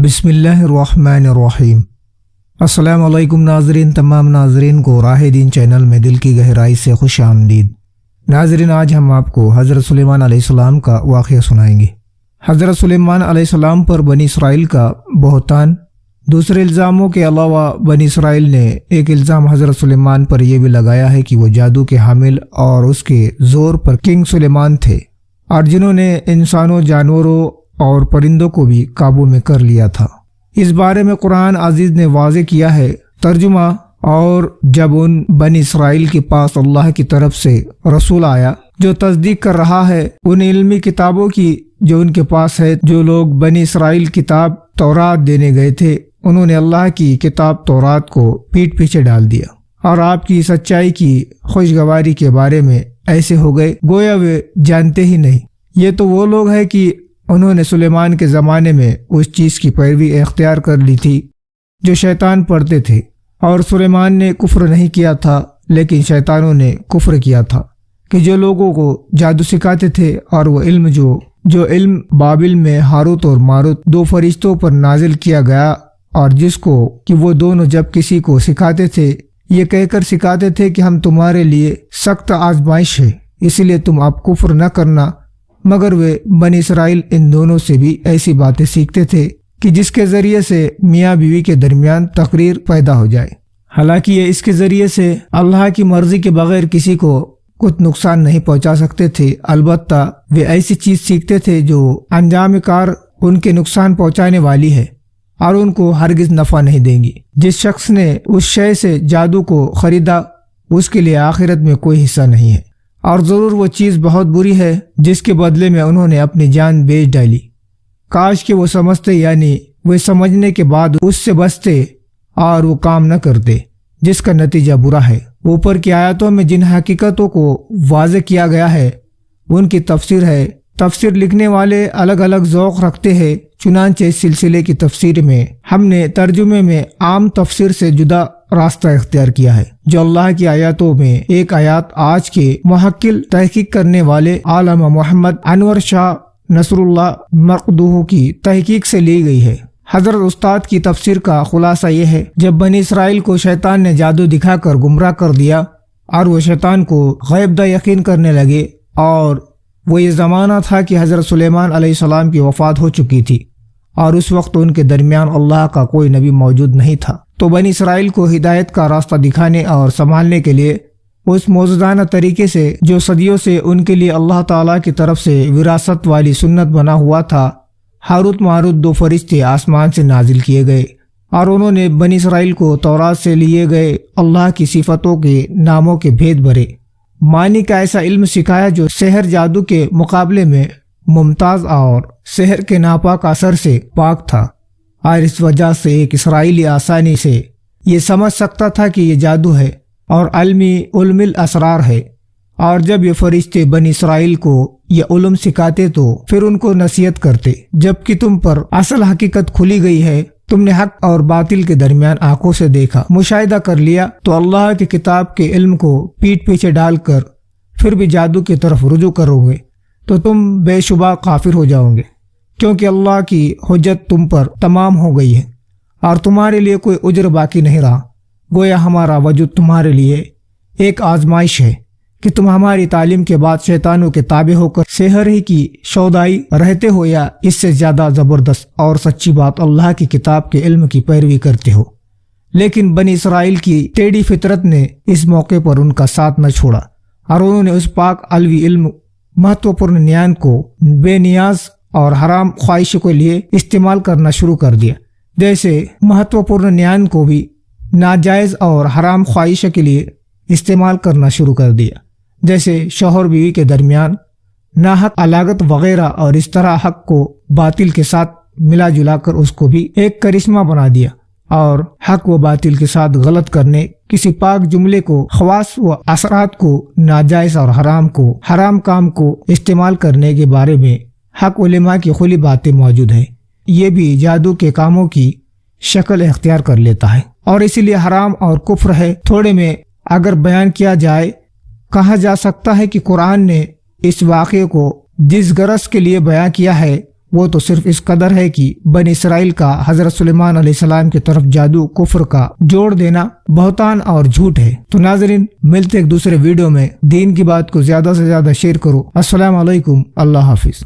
بسم اللہ الرحمن الرحیم۔ السلام علیکم ناظرین، تمام ناظرین کو راہ دین چینل میں دل کی گہرائی سے خوش آمدید۔ ناظرین، آج ہم آپ کو حضرت سلیمان علیہ السلام کا واقعہ سنائیں گے۔ حضرت سلیمان علیہ السلام پر بنی اسرائیل کا بہتان۔ دوسرے الزاموں کے علاوہ بنی اسرائیل نے ایک الزام حضرت سلیمان پر یہ بھی لگایا ہے کہ وہ جادو کے حامل اور اس کے زور پر کنگ سلیمان تھے، اور جنہوں نے انسانوں، جانوروں اور پرندوں کو بھی قابو میں کر لیا تھا۔ اس بارے میں قرآن عزیز نے واضح کیا ہے۔ ترجمہ: اور جب ان بنی اسرائیل کے پاس اللہ کی طرف سے رسول آیا جو تصدیق کر رہا ہے ان علمی کتابوں کی جو ان کے پاس ہے، جو لوگ بنی اسرائیل کتاب تورات دینے گئے تھے، انہوں نے اللہ کی کتاب تورات کو پیٹھ پیچھے ڈال دیا اور آپ کی سچائی کی خوشگواری کے بارے میں ایسے ہو گئے گویا وہ جانتے ہی نہیں۔ یہ تو وہ لوگ ہیں کہ انہوں نے سلیمان کے زمانے میں اس چیز کی پیروی اختیار کر لی تھی جو شیطان پڑھتے تھے، اور سلیمان نے کفر نہیں کیا تھا لیکن شیطانوں نے کفر کیا تھا، کہ جو لوگوں کو جادو سکھاتے تھے، اور وہ علم جو علم بابل میں ہاروت اور ماروت دو فرشتوں پر نازل کیا گیا، اور جس کو کہ وہ دونوں جب کسی کو سکھاتے تھے یہ کہہ کر سکھاتے تھے کہ ہم تمہارے لیے سخت آزمائش ہے، اس لیے تم اب کفر نہ کرنا۔ مگر وہ بنی اسرائیل ان دونوں سے بھی ایسی باتیں سیکھتے تھے کہ جس کے ذریعے سے میاں بیوی کے درمیان تقریر پیدا ہو جائے، حالانکہ یہ اس کے ذریعے سے اللہ کی مرضی کے بغیر کسی کو کچھ نقصان نہیں پہنچا سکتے تھے۔ البتہ وہ ایسی چیز سیکھتے تھے جو انجام کار ان کے نقصان پہنچانے والی ہے اور ان کو ہرگز نفع نہیں دیں گی۔ جس شخص نے اس شے سے جادو کو خریدا اس کے لیے آخرت میں کوئی حصہ نہیں ہے، اور ضرور وہ چیز بہت بری ہے جس کے بدلے میں انہوں نے اپنی جان بیچ ڈالی۔ کاش کہ وہ سمجھتے، یعنی وہ سمجھنے کے بعد اس سے بچتے اور وہ کام نہ کرتے جس کا نتیجہ برا ہے۔ اوپر کی آیاتوں میں جن حقیقتوں کو واضح کیا گیا ہے ان کی تفسیر ہے۔ تفسیر لکھنے والے الگ الگ ذوق رکھتے ہیں، چنانچہ اس سلسلے کی تفسیر میں ہم نے ترجمے میں عام تفسیر سے جدا راستہ اختیار کیا ہے، جو اللہ کی آیاتوں میں ایک آیات آج کے محقق تحقیق کرنے والے علامہ محمد انور شاہ نصر اللہ مقدوہ کی تحقیق سے لی گئی ہے۔ حضرت استاد کی تفسیر کا خلاصہ یہ ہے: جب بنی اسرائیل کو شیطان نے جادو دکھا کر گمراہ کر دیا اور وہ شیطان کو غیب دہ یقین کرنے لگے، اور وہ یہ زمانہ تھا کہ حضرت سلیمان علیہ السلام کی وفات ہو چکی تھی اور اس وقت ان کے درمیان اللہ کا کوئی نبی موجود نہیں تھا، تو بنی اسرائیل کو ہدایت کا راستہ دکھانے اور سنبھالنے کے لیے اس موجزانہ طریقے سے جو صدیوں سے ان کے لیے اللہ تعالیٰ کی طرف سے وراثت والی سنت بنا ہوا تھا، ہاروت ماروت دو فرشتے آسمان سے نازل کیے گئے، اور انہوں نے بنی اسرائیل کو تورات سے لیے گئے اللہ کی صفتوں کے ناموں کے بھید بھرے معنی کا ایسا علم سکھایا جو سحر جادو کے مقابلے میں ممتاز اور سحر کے ناپاک اثر سے پاک تھا، اور اس وجہ سے ایک اسرائیلی آسانی سے یہ سمجھ سکتا تھا کہ یہ جادو ہے اور علمی علم الاسرار ہے۔ اور جب یہ فرشتے بنی اسرائیل کو یہ علم سکھاتے تو پھر ان کو نصیحت کرتے، جبکہ تم پر اصل حقیقت کھلی گئی ہے، تم نے حق اور باطل کے درمیان آنکھوں سے دیکھا، مشاہدہ کر لیا، تو اللہ کی کتاب کے علم کو پیٹھ پیچھے ڈال کر پھر بھی جادو کی طرف رجوع کرو گے تو تم بے شبہ کافر ہو جاؤ گے، کیونکہ اللہ کی حجت تم پر تمام ہو گئی ہے اور تمہارے لیے کوئی عذر باقی نہیں رہا۔ گویا ہمارا وجود تمہارے لیے ایک آزمائش ہے کہ تم ہماری تعلیم کے بعد شیطانوں کے تابع ہو کر سحر ہی کی شودائی رہتے ہو، یا اس سے زیادہ زبردست اور سچی بات اللہ کی کتاب کے علم کی پیروی کرتے ہو۔ لیکن بنی اسرائیل کی ٹیڑھی فطرت نے اس موقع پر ان کا ساتھ نہ چھوڑا، اور انہوں نے اس پاک علوی علم مہتوپورن نیان کو بے نیاز اور حرام خواہش کے لیے استعمال کرنا شروع کر دیا، جیسے مہتوپورن نیان کو بھی ناجائز اور حرام خواہش کے لیے استعمال کرنا شروع کر دیا، جیسے شوہر بیوی کے درمیان ناحق علاقت وغیرہ، اور اس طرح حق کو باطل کے ساتھ ملا جلا کر اس کو بھی ایک کرشمہ بنا دیا، اور حق و باطل کے ساتھ غلط کرنے کسی پاک جملے کو، خواص و اثرات کو، ناجائز اور حرام کام کو استعمال کرنے کے بارے میں حق علماء کی کھلی باتیں موجود ہیں۔ یہ بھی جادو کے کاموں کی شکل اختیار کر لیتا ہے اور اسی لیے حرام اور کفر ہے۔ تھوڑے میں اگر بیان کیا جائے، کہا جا سکتا ہے کہ قرآن نے اس واقعے کو جس غرض کے لیے بیان کیا ہے وہ تو صرف اس قدر ہے کہ بنی اسرائیل کا حضرت سلیمان علیہ السلام کی طرف جادو کفر کا جوڑ دینا بہتان اور جھوٹ ہے۔ تو ناظرین، ملتے ایک دوسرے ویڈیو میں، دین کی بات کو زیادہ سے زیادہ شیئر کرو۔ السلام علیکم، اللہ حافظ۔